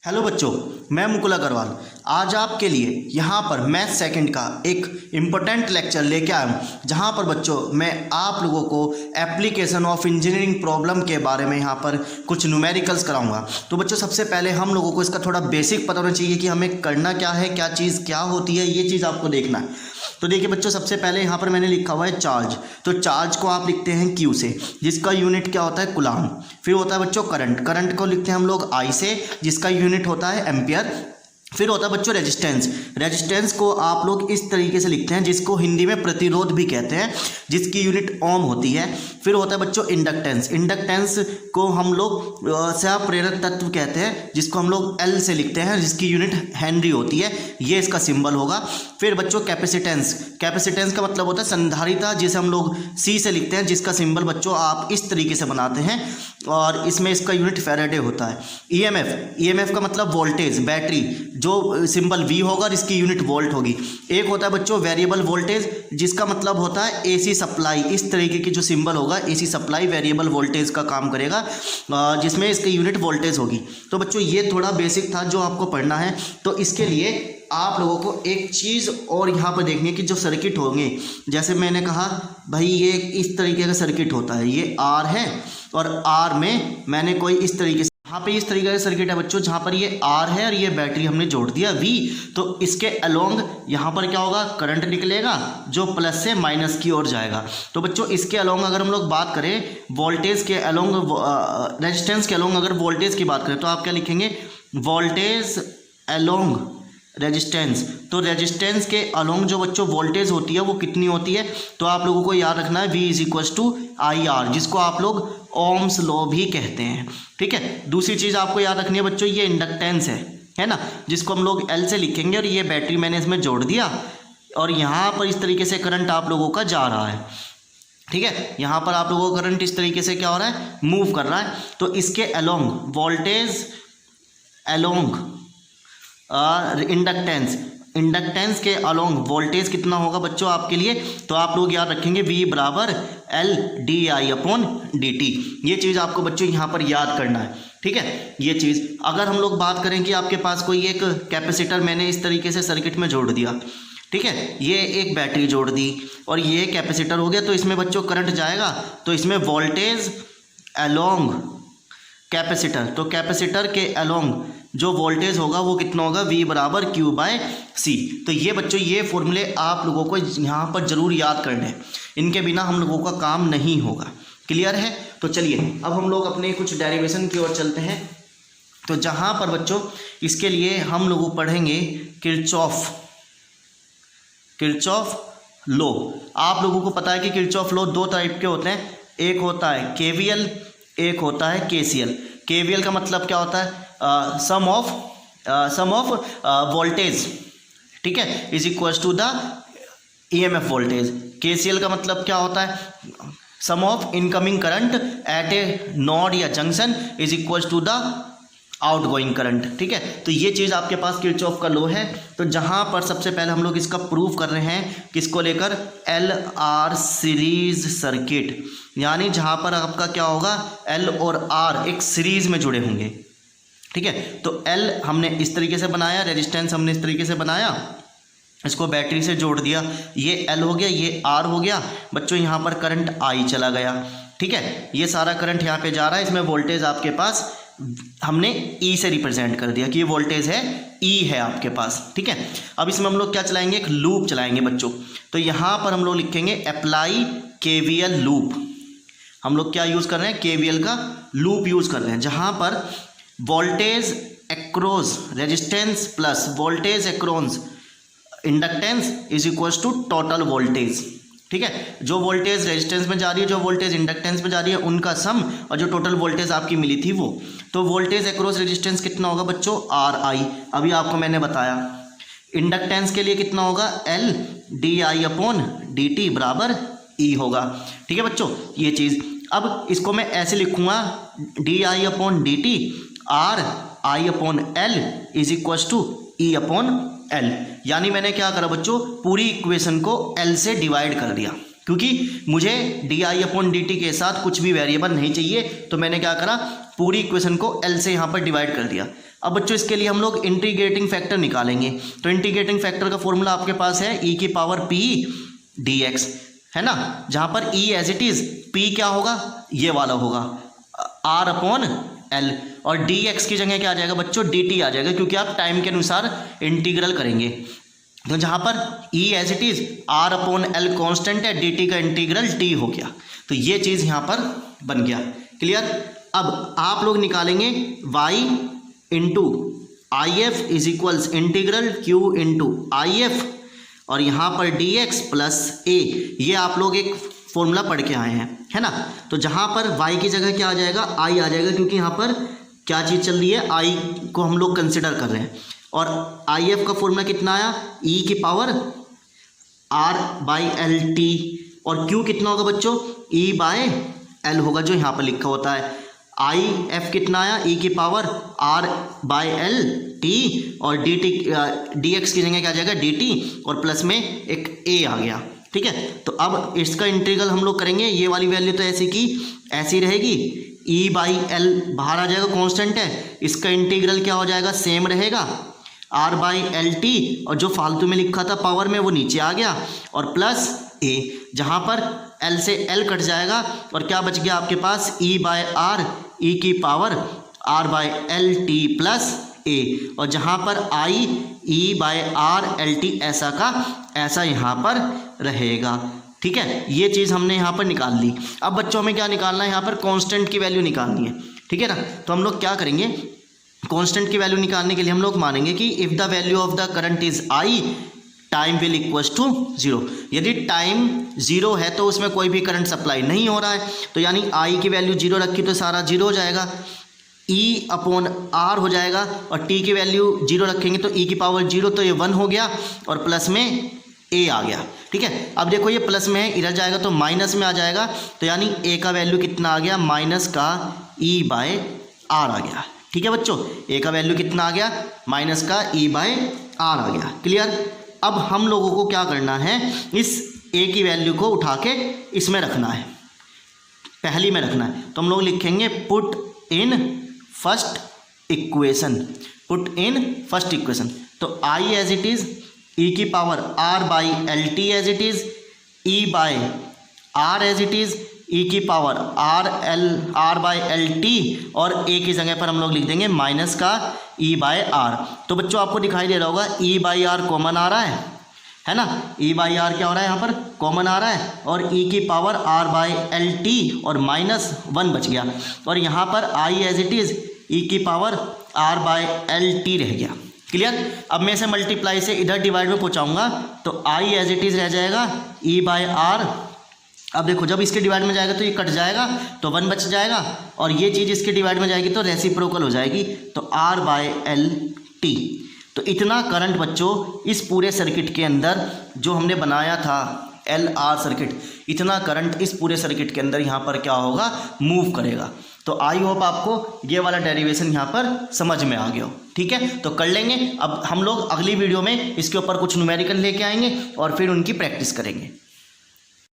Hello बच्चों, मैं मुकुल अग्रवाल आज आपके लिए यहाँ पर मैथ सेकंड का एक इम्पोर्टेंट लेक्चर लेके आया हूँ, जहाँ पर बच्चों मैं आप लोगों को एप्लीकेशन ऑफ इंजीनियरिंग प्रॉब्लम के बारे में यहाँ पर कुछ न्यूमेरिकल्स कराऊंगा। तो बच्चों सबसे पहले हम लोगों को इसका थोड़ा बेसिक पता होना चाहिए कि हमें करना क्या है, क्या चीज़ क्या होती है, ये चीज़ आपको देखना है। तो देखिए बच्चों, सबसे पहले यहाँ पर मैंने लिखा हुआ है चार्ज। तो चार्ज को आप लिखते हैं क्यू से, जिसका यूनिट क्या होता है कूलाम। फिर होता है बच्चों करंट, करंट को लिखते हैं हम लोग आई से, जिसका यूनिट होता है एम्पियर। फिर होता है बच्चों रेजिस्टेंस, रेजिस्टेंस को आप लोग इस तरीके से लिखते हैं, जिसको हिंदी में प्रतिरोध भी कहते हैं, जिसकी यूनिट ओम होती है। फिर होता है बच्चों इंडक्टेंस, इंडक्टेंस को हम लोग प्रेरक तत्व कहते हैं, जिसको हम लोग एल से लिखते हैं, जिसकी यूनिट हेनरी होती है, ये इसका सिंबल होगा। फिर बच्चों कैपेसिटेंस, कैपेसिटेंस का मतलब होता है संधारिता, जिसे हम लोग सी से लिखते हैं, जिसका सिंबल बच्चों आप इस तरीके से बनाते हैं, और इसमें इसका यूनिट फैराडे होता है। ईएमएफ, ईएमएफ का मतलब वोल्टेज, बैटरी, जो सिंबल वी होगा और इसकी यूनिट वोल्ट होगी। एक होता है बच्चों वेरिएबल वोल्टेज, जिसका मतलब होता है एसी सप्लाई, इस तरीके की जो सिंबल होगा एसी सप्लाई वेरिएबल वोल्टेज का काम करेगा, जिसमें इसकी यूनिट वोल्टेज होगी। तो बच्चों ये थोड़ा बेसिक था जो आपको पढ़ना है। तो इसके लिए आप लोगों को एक चीज़ और यहाँ पर देखनी है कि जो सर्किट होंगे, जैसे मैंने कहा भाई ये इस तरीके का सर्किट होता है, ये आर है और आर में मैंने कोई इस तरीके से, यहाँ पे इस तरीके का सर्किट है बच्चों, जहाँ पर ये आर है और ये बैटरी हमने जोड़ दिया वी। तो इसके अलोंग यहाँ पर क्या होगा, करंट निकलेगा जो प्लस से माइनस की ओर जाएगा। तो बच्चों इसके अलोंग अगर हम लोग बात करें वोल्टेज के अलोंग, रेजिस्टेंस के अलोंग अगर वोल्टेज की बात करें तो आप क्या लिखेंगे, वोल्टेज अलोंग रेजिस्टेंस। तो रेजिस्टेंस के अलोंग जो बच्चों वोल्टेज होती है वो कितनी होती है, तो आप लोगों को याद रखना है V = IR, जिसको आप लोग ओम्स लॉ भी कहते हैं। ठीक है, दूसरी चीज़ आपको याद रखनी है बच्चों, ये इंडक्टेंस है ना, जिसको हम लोग L से लिखेंगे, और ये बैटरी मैंने इसमें जोड़ दिया, और यहाँ पर इस तरीके से करंट आप लोगों का जा रहा है। ठीक है, यहाँ पर आप लोगों का करंट इस तरीके से क्या हो रहा है, मूव कर रहा है। तो इसके along voltage along inductance, inductance के अलोंग वोल्टेज कितना होगा बच्चों आपके लिए, तो आप लोग याद रखेंगे V = LdI/dt। ये चीज़ आपको बच्चों यहाँ पर याद करना है। ठीक है, ये चीज़ अगर हम लोग बात करें कि आपके पास कोई एक कैपेसिटर मैंने इस तरीके से सर्किट में जोड़ दिया, ठीक है, ये एक बैटरी जोड़ दी और ये कैपेसिटर हो गया, तो इसमें बच्चों करंट जाएगा, तो इसमें वोल्टेज अलोंग कैपेसिटर, तो कैपेसिटर के अलोंग जो वोल्टेज होगा वो कितना होगा, V = Q/C। तो ये बच्चों ये फॉर्मूले आप लोगों को यहाँ पर जरूर याद करने हैं, इनके बिना हम लोगों का काम नहीं होगा। क्लियर है? तो चलिए अब हम लोग अपने कुछ डेरिवेशन की ओर चलते हैं। तो जहाँ पर बच्चों इसके लिए हम लोग पढ़ेंगे किरचॉफ लॉ। आप लोगों को पता है कि किरचॉफ लॉ दो टाइप के होते हैं, एक होता है KVL, एक होता है KCL। KVL का मतलब क्या होता है, सम ऑफ वोल्टेज, ठीक है, = द EMF वोल्टेज। KCL का मतलब क्या होता है, sum of incoming current at a node या जंक्शन = द आउटगोइंग करंट। ठीक है, तो ये चीज़ आपके पास किरचॉफ का लॉ है। तो जहाँ पर सबसे पहले हम लोग इसका प्रूफ कर रहे हैं, किसको लेकर, LR सीरीज सर्किट, यानी जहाँ पर आपका क्या होगा, L और R एक सीरीज में जुड़े होंगे। ठीक है, तो L हमने इस तरीके से बनाया, रेजिस्टेंस हमने इस तरीके से बनाया, इसको बैटरी से जोड़ दिया, ये L हो गया, ये R हो गया बच्चों। यहाँ पर करंट I चला गया। ठीक है, ये सारा करंट यहाँ पे जा रहा है, इसमें वोल्टेज आपके पास हमने E से रिप्रेजेंट कर दिया कि ये वोल्टेज है, E है आपके पास। ठीक है, अब इसमें हम लोग क्या चलाएंगे, एक लूप चलाएंगे बच्चों। तो यहाँ पर हम लोग लिखेंगे अप्लाई KVL लूप। हम लोग क्या यूज़ कर रहे हैं, KVL का लूप यूज़ कर रहे हैं, जहाँ पर voltage across resistance plus voltage across inductance = total voltage. ठीक है, जो वोल्टेज रेजिस्टेंस में जा रही है, जो वोल्टेज इंडक्टेंस में जा रही है, उनका सम, और जो टोटल वोल्टेज आपकी मिली थी वो। तो वोल्टेज एक्रोस रेजिस्टेंस कितना होगा बच्चों, RI, अभी आपको मैंने बताया। इंडक्टेंस के लिए कितना होगा, LdI/dt = E होगा। ठीक है बच्चों, ये चीज़ अब इसको मैं ऐसे लिखूँगा, DI/dt RI/L = E/L। यानी मैंने क्या करा बच्चों, पूरी इक्वेशन को L से डिवाइड कर दिया, क्योंकि मुझे DI/dt के साथ कुछ भी वेरिएबल नहीं चाहिए। तो मैंने क्या करा, पूरी इक्वेशन को L से यहाँ पर डिवाइड कर दिया। अब बच्चों इसके लिए हम लोग इंटीग्रेटिंग फैक्टर निकालेंगे। तो इंटीग्रेटिंग फैक्टर का फॉर्मूला आपके पास है e की पावर p dx, है ना, जहाँ पर e as it is, p क्या होगा, ये वाला होगा r अपॉन l, और dx की जगह क्या आ जाएगा बच्चों, dt आ जाएगा, क्योंकि आप टाइम के अनुसार इंटीग्रल करेंगे। तो जहाँ पर e as it is, r upon l constant है, dt का इंटीग्रल t हो गया। तो ये चीज़ यहाँ पर बन गया। क्लियर। अब आप लोग निकालेंगे y into I F is equals integral q into I F, और यहाँ पर dx प्लस a, ये आप लोग एक फॉर्मूला पढ़ के आए हैं, है ना। तो जहाँ पर y की जगह क्या आ जाएगा, i आ जाएगा, क्योंकि यहाँ पर क्या चीज़ चल रही है, i को हम लोग कंसिडर कर रहे हैं। और आई एफ का फॉर्मूला कितना आया, e की power r by L T, और q कितना होगा बच्चों, e बाय l होगा, जो यहाँ पर लिखा होता है। आई एफ कितना आया, e की power r by L T, और डी टी डी एक्स की जगह क्या आ जाएगा, डी टी, और प्लस में एक a आ गया। ठीक है। तो अब इसका इंटीग्रल हम लोग करेंगे, ये वाली वैल्यू तो ऐसी की ऐसी रहेगी, e बाई एल बाहर आ जाएगा, कांस्टेंट है, इसका इंटीग्रल क्या हो जाएगा, सेम रहेगा, r बाई एल टी, और जो फालतू में लिखा था पावर में वो नीचे आ गया, और प्लस a, जहाँ पर l से l कट जाएगा, और क्या बच गया आपके पास, e बाय r, e की power r by L T plus a, और जहाँ पर i e by r L T ऐसा का ऐसा यहाँ पर रहेगा। ठीक है, ये चीज़ हमने यहाँ पर निकाल ली। अब बच्चों में क्या निकालना है, यहाँ पर कांस्टेंट की वैल्यू निकालनी है। ठीक है ना। तो हम लोग क्या करेंगे, कांस्टेंट की वैल्यू निकालने के लिए हम लोग मानेंगे कि if the value of the current is I, time will equals to zero. यदि टाइम जीरो है तो उसमें कोई भी करंट सप्लाई नहीं हो रहा है, तो यानी आई की वैल्यू जीरो रखी तो सारा जीरो हो जाएगा, ई अपॉन आर हो जाएगा, और टी की वैल्यू जीरो रखेंगे तो ई की पावर जीरो, तो ये वन हो गया, और प्लस में ए आ गया। ठीक है। अब देखो ये प्लस में है, इधर जाएगा तो माइनस में आ जाएगा, तो यानी ए का वैल्यू कितना आ गया, माइनस का ई बाय आर आ गया। ठीक है बच्चों, ए का वैल्यू कितना आ गया, माइनस का ई बाय आर आ गया। क्लियर। अब हम लोगों को क्या करना है, इस ए की वैल्यू को उठा के इसमें रखना है, पहली में रखना है। तो हम लोग लिखेंगे put in first equation, put in first equation. तो आई एज इट इज़, ई की power R by L T as it is, e by R as it is, ई की power R by L T, और A की जगह पर हम लोग लिख देंगे माइनस का ई बाय आर। तो बच्चों आपको दिखाई दे रहा होगा ई बाई आर कॉमन आ रहा है ना, ई बाई आर क्या हो रहा है, यहाँ पर कॉमन आ रहा है, और ई की power R by L T, और माइनस वन बच गया, और यहाँ पर आई एज इट इज़, ई की power R by L T रह गया। क्लियर। अब मैं इसे मल्टीप्लाई से इधर डिवाइड में पहुँचाऊँगा, तो आई एज इट इज़ रह जाएगा ई बाय आर। अब देखो जब इसके डिवाइड में जाएगा तो ये कट जाएगा, तो वन बच जाएगा, और ये चीज़ इसके डिवाइड में जाएगी तो रेसिप्रोकल हो जाएगी, तो आर बाय एल टी। तो इतना करंट बच्चों इस पूरे सर्किट के अंदर जो हमने बनाया था एल आर सर्किट, इतना करंट इस पूरे सर्किट के अंदर यहाँ पर क्या होगा, मूव करेगा। तो आई होप आपको ये वाला डेरिवेशन यहाँ पर समझ में आ गया हो। ठीक है, तो कर लेंगे। अब हम लोग अगली वीडियो में इसके ऊपर कुछ न्यूमेरिकल लेके आएंगे और फिर उनकी प्रैक्टिस करेंगे।